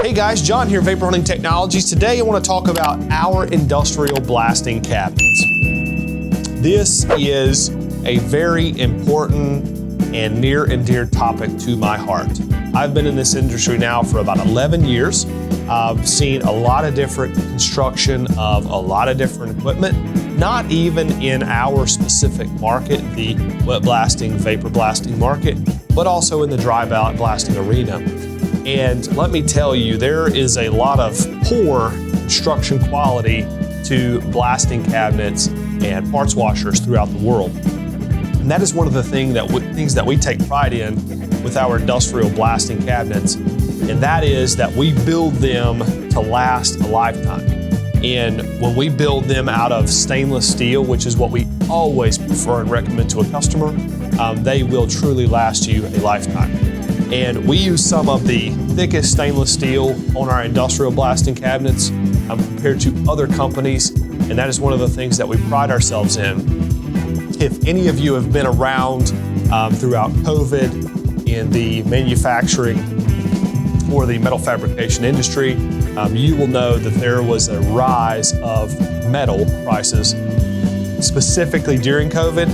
Hey guys, John here, Vapor Hunting Technologies. Today I want to talk about our industrial blasting cabinets. This is a very important and near and dear topic to my heart. I've been in this industry now for about 11 years. I've seen a lot of different construction of a lot of different equipment, not even in our specific market, the wet blasting, vapor blasting market, but also in the dry blasting arena. And let me tell you, there is a lot of poor construction quality to blasting cabinets and parts washers throughout the world. And that is one of the things that we take pride in with our industrial blasting cabinets, and that is that we build them to last a lifetime. And when we build them out of stainless steel, which is what we always prefer and recommend to a customer, they will truly last you a lifetime. And we use some of the thickest stainless steel on our industrial blasting cabinets compared to other companies, and that is one of the things that we pride ourselves in. If any of you have been around throughout COVID in the manufacturing or the metal fabrication industry, you will know that there was a rise of metal prices, specifically during COVID,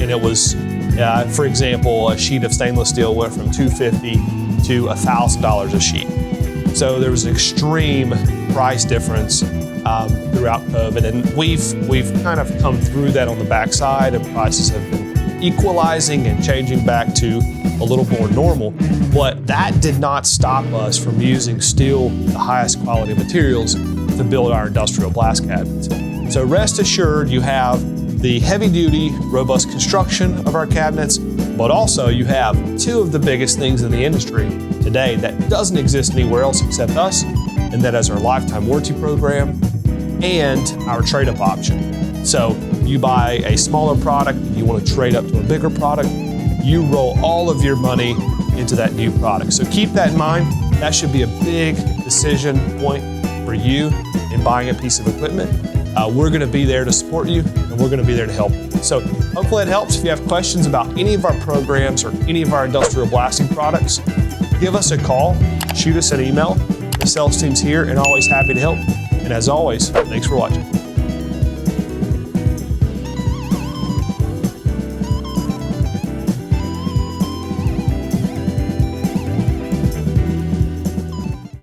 and it was, for example, a sheet of stainless steel went from $250 to $1,000 a sheet. So there was an extreme price difference throughout COVID, and we've kind of come through that on the backside, and prices have been equalizing and changing back to a little more normal. But that did not stop us from using still the highest quality materials to build our industrial blast cabinets. So rest assured, you have the heavy-duty, robust construction of our cabinets, but also you have two of the biggest things in the industry today that doesn't exist anywhere else except us, and that is our lifetime warranty program and our trade-up option. So you buy a smaller product, you want to trade up to a bigger product, you roll all of your money into that new product. So keep that in mind. That should be a big decision point for you in buying a piece of equipment. We're going to be there to support you, and we're going to be there to help you. So hopefully it helps. If you have questions about any of our programs or any of our industrial blasting products, give us a call, shoot us an email. The sales team's here and always happy to help. And as always, thanks for watching.